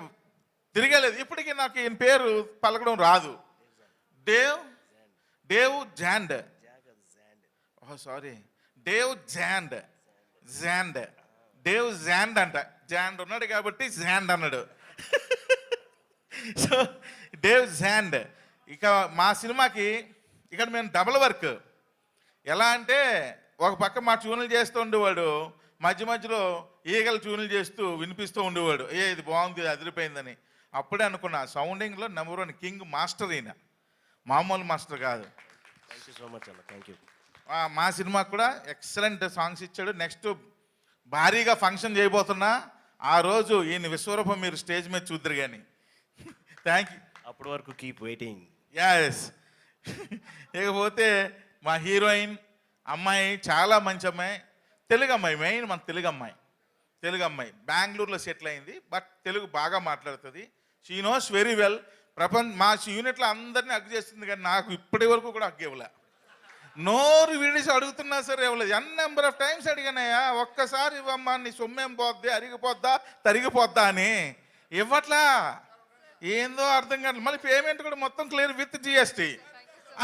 తిరగలేదు. ఇప్పటికీ నాకు ఈయన పేరు పలకడం రాదు. Dave Zand, sorry Dave Zand Dave Zand అంట. జాండ్ ఉన్నాడు కాబట్టి జాండ్ అన్నాడు. So Dave Zand. ఇక మా సినిమాకి ఇక్కడ మేము డబుల్ వర్క్. ఎలా అంటే ఒక పక్క మా ట్యూన్లు చేస్తూ ఉండేవాడు, మధ్య మధ్యలో ఈగలు ట్యూన్లు చేస్తూ వినిపిస్తూ ఉండేవాడు, ఇది బాగుంది అదిరిపోయిందని. అప్పుడే అనుకున్నా సౌండింగ్లో నెంబర్ 1 కింగ్ మాస్టర్ ఈయన, మామూలు మాస్టర్ కాదు. థ్యాంక్ యూ సో మచ్ అన్న, థ్యాంక్ యూ. మా సినిమాకి కూడా ఎక్సలెంట్ సాంగ్స్ ఇచ్చాడు. నెక్స్ట్ భారీగా ఫంక్షన్ చేయబోతున్నా, ఆ రోజు ఈయన విశ్వరూపం మీరు స్టేజ్ మీద చూద్దరు కానీ. Thank you. అప్పటి వరకు కీప్ వెయిటింగ్. యాస్. ఇకపోతే మా హీరోయిన్ అమ్మాయి చాలా మంచి అమ్మాయి, తెలుగు అమ్మాయి, మెయిన్ మన తెలుగు అమ్మాయి బెంగళూరులో సెటిల్ అయింది, బట్ తెలుగు బాగా మాట్లాడుతుంది. She knows very well. మా యూనిట్లో అందరినీ హగ్ చేస్తుంది, కానీ నాకు ఇప్పటి వరకు కూడా హగ్ ఇవ్వలే. నోరు విడిసి అడుగుతున్నా సరే ఇవ్వలేదు. ఎన్ నెంబర్ ఆఫ్ టైమ్స్ అడిగానయ్యా, ఒక్కసారి ఇవ్వమ్మా, నీ సొమ్మేం పోద్ది, అరిగిపోద్దా తరిగిపోద్దా అని. ఇవ్వట్లా, ఏందో అర్థం కాదు. మళ్ళీ పేమెంట్ కూడా మొత్తం క్లియర్ విత్ జిఎస్టీ,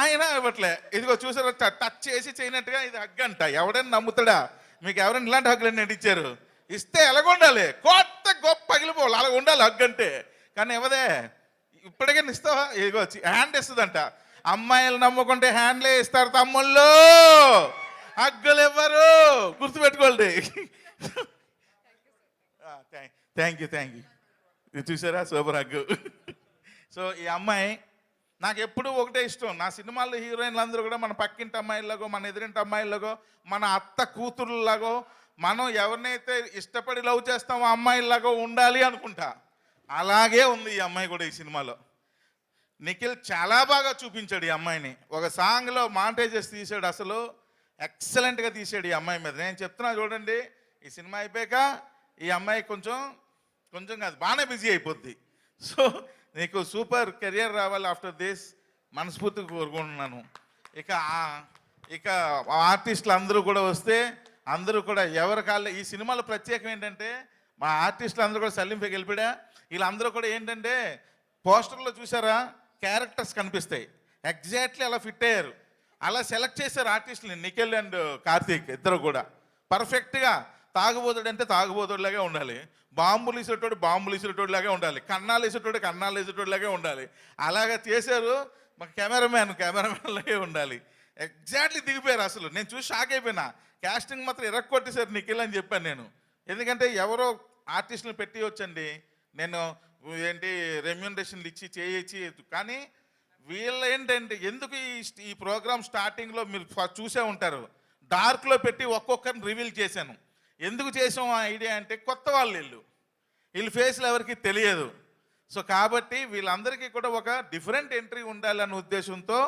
అయినా ఇవ్వట్లే. ఇదిగో చూసారా, టచ్ చేసి చేయనట్టుగా ఇది హగ్ అంట. ఎవడైనా నమ్ముతాడా? మీకు ఎవరైనా ఇలాంటి హగ్గులు ఇచ్చారు? ఇస్తే ఎలాగుండాలి, కొత్త గొప్ప పగిలిపోవాలి, అలా ఉండాలి హగ్ అంటే. కానీ ఇవ్వదే. ఇప్పటికైనా ఇస్తావా? ఇదిగో హ్యాండ్ ఇస్తుందంట. అమ్మాయిలు నమ్ముకుంటే హ్యాండ్లే ఇస్తారు తమ్ముళ్ళు, హగ్గులు ఇవ్వరు, గుర్తుపెట్టుకోండి. Thank you. ఇది చూసారా, సూపర్ హగ్గు. సో ఈ అమ్మాయి నాకు ఎప్పుడూ ఒకటే ఇష్టం. నా సినిమాల్లో హీరోయిన్లు అందరూ కూడా మన పక్కింటి అమ్మాయిలాగో, మన ఎదురింటి అమ్మాయిలాగో, మన అత్త కూతురులాగో, మనం ఎవరినైతే ఇష్టపడి లవ్ చేస్తామో అమ్మాయిలాగో ఉండాలి అనుకుంటా. అలాగే ఉంది ఈ అమ్మాయి కూడా ఈ సినిమాలో. నిఖిల్ చాలా బాగా చూపించాడు ఈ అమ్మాయిని. ఒక సాంగ్లో మాంటేజెస్ తీసాడు, అసలు ఎక్సలెంట్గా తీసాడు ఈ అమ్మాయి మీద. నేను చెప్తున్నా చూడండి, ఈ సినిమా అయిపోయాక ఈ అమ్మాయి కొంచెం కాదు బాగానే బిజీ అయిపోద్ది. సో నీకు సూపర్ కెరియర్ రావాలి ఆఫ్టర్ దిస్ మనస్ఫూర్తిగా కోరుకుంటున్నాను. ఇక ఆర్టిస్టులు అందరూ కూడా వస్తే అందరూ కూడా ఎవరి కాళ్ళ ఈ సినిమాలో ప్రత్యేకం ఏంటంటే మా ఆర్టిస్టులు అందరూ కూడా సలీం ఫేక్ వెళ్ళిపోయా. వీళ్ళందరూ కూడా ఏంటంటే పోస్టర్లో చూసారా క్యారెక్టర్స్ కనిపిస్తాయి, ఎగ్జాక్ట్లీ అలా ఫిట్ అయ్యారు. అలా సెలెక్ట్ చేశారు ఆర్టిస్టులని. నిఖిల్ అండ్ కార్తీక్ ఇద్దరు కూడా పర్ఫెక్ట్గా. తాగుబోతుడు అంటే తాగుబోతుడిలాగే ఉండాలి, బాంబులు వేసేటోడు బాంబులు వేసేటోడిలాగే ఉండాలి, కన్నాలు వేసేటోడిలాగే ఉండాలి. అలాగే చేశారు. మా కెమెరామ్యాన్లాగే ఉండాలి. ఎగ్జాక్ట్లీ దిగిపోయారు. అసలు నేను చూసి షాక్ అయిపోయినా. క్యాస్టింగ్ మాత్రం ఎరక్కొట్టేశారు నిఖిల్ అని చెప్పాను నేను. ఎందుకంటే ఎవరో ఆర్టిస్టులు పెట్టి వచ్చండి, నేను ఏంటి రెమ్యూనరేషన్లు ఇచ్చి చేయొచ్చి, కానీ వీళ్ళు ఏంటంటే ఎందుకు ఈ ప్రోగ్రామ్ స్టార్టింగ్లో మీరు చూసే ఉంటారు, డార్క్లో పెట్టి ఒక్కొక్కరిని రివీల్ చేశాను. ఎందుకు చేసాం ఆ ఐడియా అంటే కొత్త వాళ్ళు వీళ్ళ ఫేస్లు ఎవరికి తెలియదు. సో కాబట్టి వీళ్ళందరికీ కూడా ఒక డిఫరెంట్ ఎంట్రీ ఉండాలనే ఉద్దేశంతో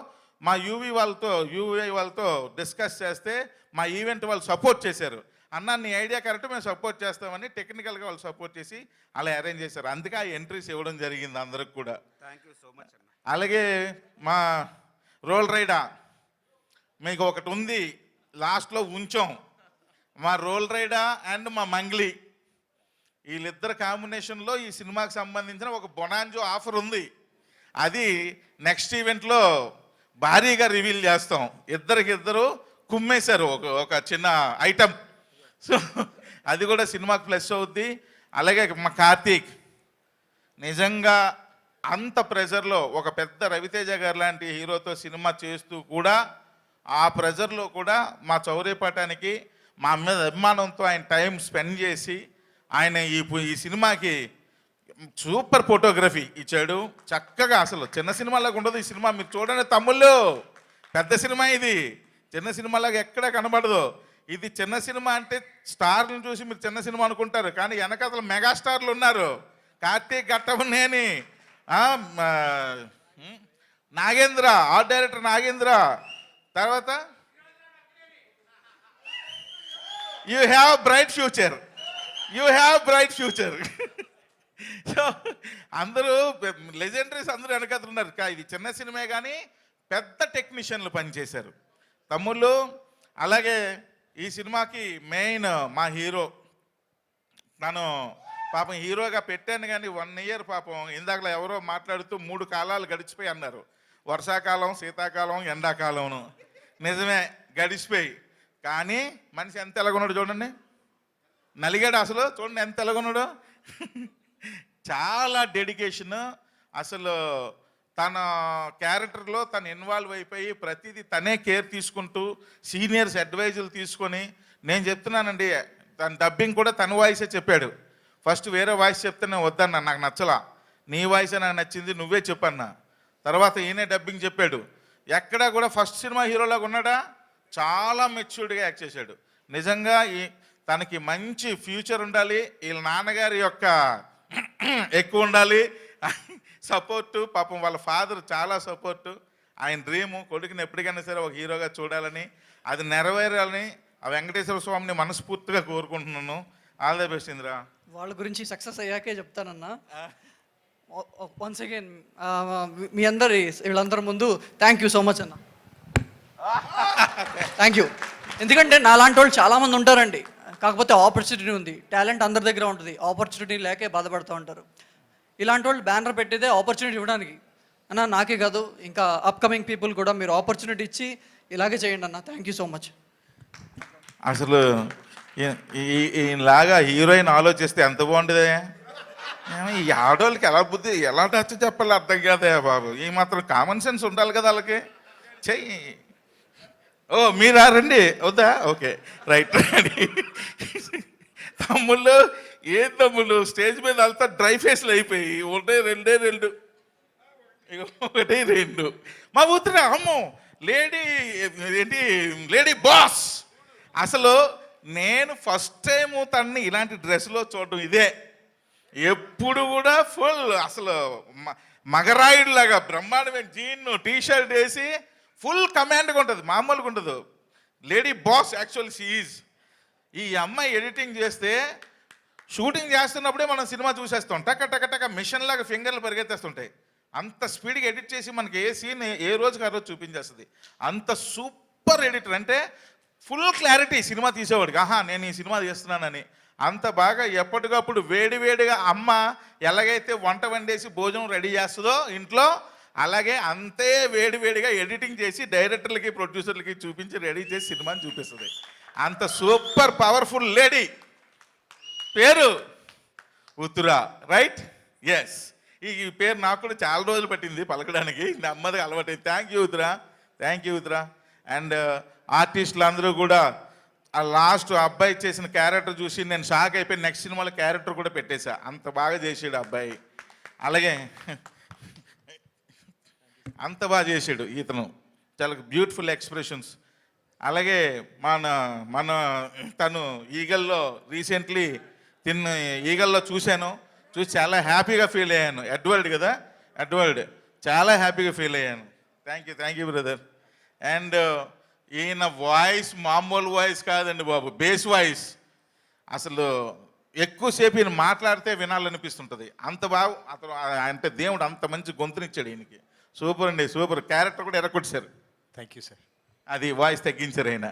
మా యూవీ వాళ్ళతో డిస్కస్ చేస్తే మా ఈవెంట్ వాళ్ళు సపోర్ట్ చేశారు. అన్న నీ ఐడియా కరెక్ట్, మేము సపోర్ట్ చేస్తామని టెక్నికల్గా వాళ్ళు సపోర్ట్ చేసి అలా అరేంజ్ చేశారు. అందుకే ఆ ఎంట్రీస్ ఇవ్వడం జరిగింది అందరికి కూడా. అలాగే మా రోల్ రైడా మీకు ఒకటి ఉంది, లాస్ట్లో ఉంచాం. మా రోల్ రైడా అండ్ మా మంగ్లీ వీళ్ళిద్దరు కాంబినేషన్లో ఈ సినిమాకి సంబంధించిన ఒక బొనాంజో ఆఫర్ ఉంది. అది నెక్స్ట్ ఈవెంట్లో భారీగా రివీల్ చేస్తాం. ఇద్దరు కుమ్మేశారు ఒక చిన్న ఐటమ్. సో అది కూడా సినిమాకి ప్లస్ అవుద్ది. అలాగే మా కార్తీక్ నిజంగా అంత ప్రెజర్లో ఒక పెద్ద రవితేజ గారు లాంటి హీరోతో సినిమా చేస్తూ కూడా ఆ ప్రెజర్లో కూడా మా చౌర్యపాటానికి మా మీద అభిమానంతో ఆయన టైం స్పెండ్ చేసి ఆయన ఈ సినిమాకి సూపర్ ఫోటోగ్రఫీ ఇచ్చాడు. చక్కగా అసలు చిన్న సినిమాలాగా ఉండదు ఈ సినిమా. మీరు చూడండి తమ్ముళ్ళు, పెద్ద సినిమా ఇది, చిన్న సినిమాలాగా ఎక్కడ కనబడదు. ఇది చిన్న సినిమా అంటే స్టార్లను చూసి మీరు చిన్న సినిమా అనుకుంటారు, కానీ వెనకాతల మెగాస్టార్లు ఉన్నారు. కార్తీక్ ఘట్టమనేని, నాగేంద్ర, ఆర్ట్ డైరెక్టర్ నాగేంద్ర, తర్వాత you have bright future. So అందరూ లెజెండరీస్ అందరూ వెనకాతలు ఉన్నారు. ఇది చిన్న సినిమా కానీ పెద్ద టెక్నీషియన్లు పనిచేశారు తమ్ముళ్ళు. అలాగే ఈ సినిమాకి మెయిన్ మా హీరో, నన్ను పాపం హీరోగా పెట్టాను కానీ 1 year పాపం ఇందాకలా ఎవరో మాట్లాడుతూ 3 కాలాలు గడిచిపోయి అన్నారు. వర్షాకాలం, శీతాకాలం, ఎండాకాలంను. నిజమే గడిచిపోయి, కానీ మనిషి ఎంత ఎలాగున్నాడు చూడండి, నలిగాడు అసలు. చూడండి ఎంత ఎలాగున్నాడు. చాలా డెడికేషన్. అసలు తన క్యారెక్టర్లో తను ఇన్వాల్వ్ అయిపోయి ప్రతిదీ తనే కేర్ తీసుకుంటూ సీనియర్స్ అడ్వైజులు తీసుకొని, నేను చెప్తున్నానండి తన డబ్బింగ్ కూడా తన వాయిసే చెప్పాడు. ఫస్ట్ వేరే వాయిస్ చెప్తే నేను వద్దన్నా, నాకు నచ్చలా. నీ వాయిసే నాకు నచ్చింది, నువ్వే చెప్పన్నా. తర్వాత ఈయనే డబ్బింగ్ చెప్పాడు. ఎక్కడా కూడా ఫస్ట్ సినిమా హీరోలాగా ఉన్నాడా, చాలా మెచ్యూర్డ్గా యాక్ట్ చేశాడు. నిజంగా తనకి మంచి ఫ్యూచర్ ఉండాలి, వీళ్ళ నాన్నగారి యొక్క ఎక్కువ ఉండాలి సపోర్టు. పాపం వాళ్ళ ఫాదర్ చాలా సపోర్టు. ఆయన డ్రీము కొడుకుని ఎప్పటికైనా సరే ఒక హీరోగా చూడాలని, అది నెరవేరాలని ఆ వెంకటేశ్వర స్వామిని మనస్ఫూర్తిగా కోరుకుంటున్నాను. All the best Indra. వాళ్ళ గురించి సక్సెస్ అయ్యాకే చెప్తానన్నా. వన్స్ అగైన్ మీ అందరి వీళ్ళందరి ముందు థ్యాంక్ యూ సో మచ్ అన్న. Thank you. ఎందుకంటే నాలాంటి వాళ్ళు చాలామంది ఉంటారండి, కాకపోతే ఆపర్చునిటీ ఉంది, టాలెంట్ అందరి దగ్గర ఉంటుంది, ఆపర్చునిటీ లేకే బాధపడుతూ ఉంటారు. ఇలాంటి వాళ్ళు బ్యానర్ పెట్టేదే ఆపర్చునిటీ ఇవ్వడానికి అన్న. నాకే కాదు, ఇంకా అప్కమింగ్ పీపుల్ కూడా మీరు ఆపర్చునిటీ ఇచ్చి ఇలాగే చేయండి అన్న. Thank you so much. అసలు ఈయనలాగా హీరోయిన్ ఆలోచిస్తే ఎంత బాగుంటుంది. ఈ ఆడవాళ్ళకి ఎలా టచ్ చెప్పాలి అర్థం కాదే బాబు. ఈ మాత్రం కామన్ సెన్స్ ఉండాలి కదా వాళ్ళకి. చెయ్యి. ఓ మీరా రండి, వద్దా? Okay right. తమ్ముళ్ళు తమ్ముళ్ళు స్టేజ్ మీద అంతా డ్రై ఫేస్లు అయిపోయి ఉండే 2 ఇక 1 2 మా ఊతురా అమ్మో లేడీ బాస్. అసలు నేను ఫస్ట్ టైం తనని ఇలాంటి డ్రెస్లో చూడడం ఇదే. ఎప్పుడు కూడా ఫుల్ అసలు మగరాయుడిలాగా బ్రహ్మాండమైన జీన్ టీషర్ట్ వేసి ఫుల్ కమాండ్గా ఉంటుంది, మామూలుగా ఉండదు. Lady boss actual she is. ఈ అమ్మాయి ఎడిటింగ్ చేస్తే షూటింగ్ చేస్తున్నప్పుడే మనం సినిమా చూసేస్తాం. టక టక టక మిషన్ లాగా ఫింగర్లు పరిగెత్తేస్తుంటాయి. అంత స్పీడ్గా ఎడిట్ చేసి మనకి ఏ సీన్ ఏ రోజుకి ఆ రోజు చూపించేస్తుంది. అంత సూపర్ ఎడిటర్ అంటే ఫుల్ క్లారిటీ సినిమా తీసేవాడికి, ఆహా నేను ఈ సినిమా తీస్తున్నానని. అంత బాగా ఎప్పటికప్పుడు వేడివేడిగా అమ్మ ఎలాగైతే వంట వండేసి భోజనం రెడీ చేస్తుందో ఇంట్లో, అలాగే అంతే వేడివేడిగా ఎడిటింగ్ చేసి డైరెక్టర్లకి ప్రొడ్యూసర్లకి చూపించి రెడీ చేసి సినిమాని చూపిస్తుంది. అంత సూపర్ పవర్ఫుల్ లేడీ. పేరు ఉత్తరా, రైట్? ఎస్. ఈ పేరు నాకు కూడా చాలా రోజులు పట్టింది పలకడానికి, నెమ్మదిగా అలవాటైంది. Thank you Uttara. అండ్ ఆర్టిస్టులు అందరూ కూడా ఆ లాస్ట్ అబ్బాయి చేసిన క్యారెక్టర్ చూసి నేను షాక్ అయిపోయి నెక్స్ట్ సినిమాలో క్యారెక్టర్ కూడా పెట్టేశా. అంత బాగా చేసాడు అబ్బాయి. అలాగే అంత బాగా చేసాడు ఇతను, చాలా బ్యూటిఫుల్ ఎక్స్ప్రెషన్స్. అలాగే మన తను ఈగల్లో రీసెంట్లీ ఈగల్లో చూసి చాలా హ్యాపీగా ఫీల్ అయ్యాను. ఎడ్వర్డ్ కదా, ఎడ్వర్డ్, చాలా హ్యాపీగా ఫీల్ అయ్యాను. Thank you brother. అండ్ ఈయన వాయిస్ మామూలు వాయిస్ కాదండి బాబు, బేస్ వాయిస్. అసలు ఎక్కువసేపు ఈయన మాట్లాడితే వినాలనిపిస్తుంటుంది. అంత బాగా అతను అంటే దేవుడు అంత మంచి గొంతునిచ్చాడు ఈయనకి. సూపర్ అండి, సూపర్. క్యారెక్టర్ కూడా ఎరగొట్టేశారు. Thank you sir. అది వాయిస్ తగ్గించారు ఆయన.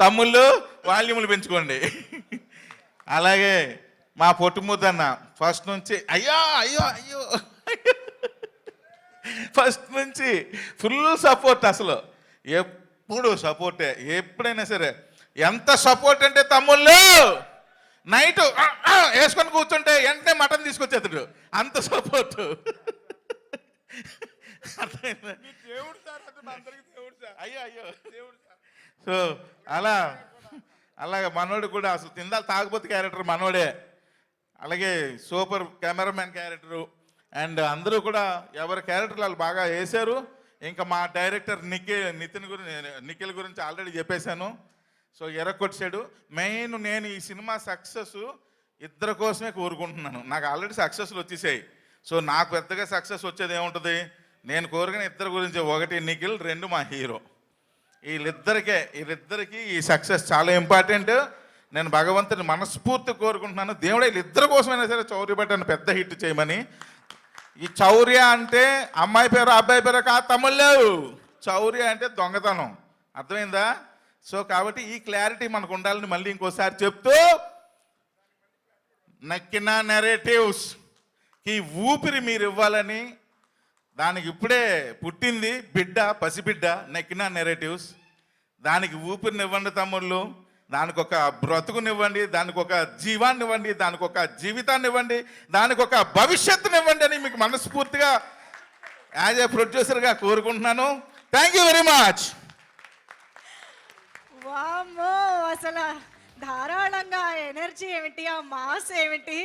తమ్ముళ్ళు వాల్యూములు పెంచుకోండి. అలాగే మా పొట్టుముద్దన్న ఫస్ట్ నుంచి అయ్యో ఫస్ట్ నుంచి ఫుల్ సపోర్ట్. అసలు ఎప్పుడు సపోర్టే, ఎప్పుడైనా సరే. ఎంత సపోర్ట్ అంటే తమ్ముళ్ళు నైట్ వేసుకొని కూర్చుంటే వెంటనే మటన్ తీసుకొచ్చేస్తాడు, అంత సపోర్ట్. సో అలాగే మనోడు కూడా అసలు తిందాలి తాగబోతు క్యారెక్టర్ మనోడే. అలాగే సూపర్ కెమెరామ్యాన్ క్యారెక్టరు. అండ్ అందరూ కూడా ఎవరి క్యారెక్టర్లు వాళ్ళు బాగా వేశారు. ఇంకా మా డైరెక్టర్ నిఖిల్ గురించి ఆల్రెడీ చెప్పేశాను. సో ఎరగొచ్చాడు. మెయిన్ నేను ఈ సినిమా సక్సెస్ ఇద్దరి కోసమే కోరుకుంటున్నాను. నాకు ఆల్రెడీ సక్సెస్లు వచ్చేసాయి. సో నాకు పెద్దగా సక్సెస్ వచ్చేది ఏముంటుంది, నేను కోరుకునే ఇద్దరి గురించి, ఒకటి నిఖిల్, 2 మా హీరో. వీళ్ళిద్దరికీ ఈ సక్సెస్ చాలా ఇంపార్టెంట్. నేను భగవంతుని మనస్ఫూర్తి కోరుకుంటున్నాను, దేవుడు వీళ్ళిద్దరి కోసమైనా సరే చౌర్యపేటను పెద్ద హిట్ చేయమని. ఈ చౌర్య అంటే అమ్మాయి పేరు అబ్బాయి పేరు కాదు తమ్ముళ్ళు, చౌర్య అంటే దొంగతనం, అర్థమైందా? సో కాబట్టి ఈ క్లారిటీ మనకు ఉండాలని మళ్ళీ ఇంకోసారి చెప్తూ, నక్కిన నెరేటివ్స్కి ఊపిరి మీరు ఇవ్వాలని, దానికి ఇప్పుడే పుట్టింది బిడ్డ, పసిబిడ్డ, నక్కిన నెరేటివ్స్. దానికి ఊపిరినివ్వండి తమ్ముళ్ళు, దానికి ఒక బ్రతుకునివ్వండి, దానికి ఒక జీవాన్ని ఇవ్వండి, దానికి ఒక జీవితాన్ని ఇవ్వండి, దానికి ఒక భవిష్యత్తునివ్వండి అని మీకు మనస్ఫూర్తిగా యాజ్ ఏ ప్రొడ్యూసర్గా కోరుకుంటున్నాను. Thank you very much. వామ్మో, అసలు ధారాళంగా ఎనర్జీ ఏమిటి, ఆ మాస్ ఏమిటి,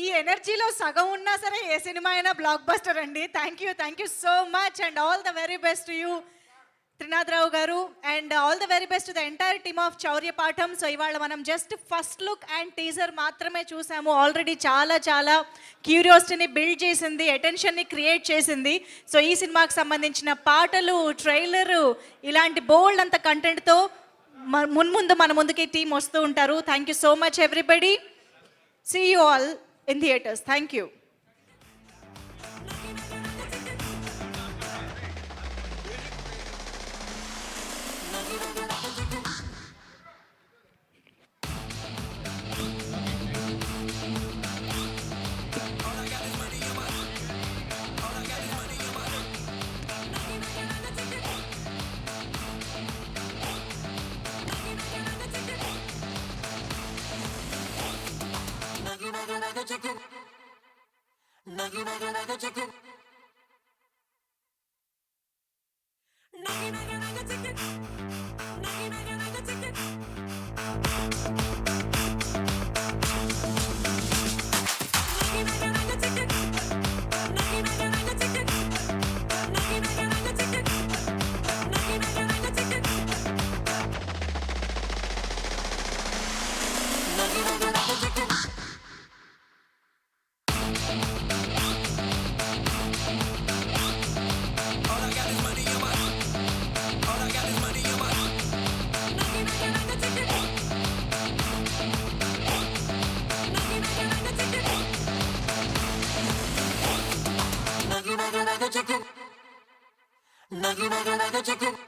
ఈ ఎనర్జీలో సగం ఉన్నా సరే ఏ సినిమా అయినా బ్లాక్ బస్టర్ అండి. Thank you so much and all the very best to you Trinatharao గారు, and all the very best to the entire team of Chauryapaatham. సో ఇవాళ మనం just first look and teaser మాత్రమే చూసాము. ఆల్రెడీ చాలా క్యూరియాసిటీని బిల్డ్ చేసింది, అటెన్షన్ని క్రియేట్ చేసింది. సో ఈ సినిమాకి సంబంధించిన పాటలు, ట్రైలరు, ఇలాంటి బోల్డ్ అంత కంటెంట్తో మున్ముందు మన ముందుకి టీం వస్తూ ఉంటారు. Thank you so much everybody. See you all in theatres. Thank you. Chicken. Chicken.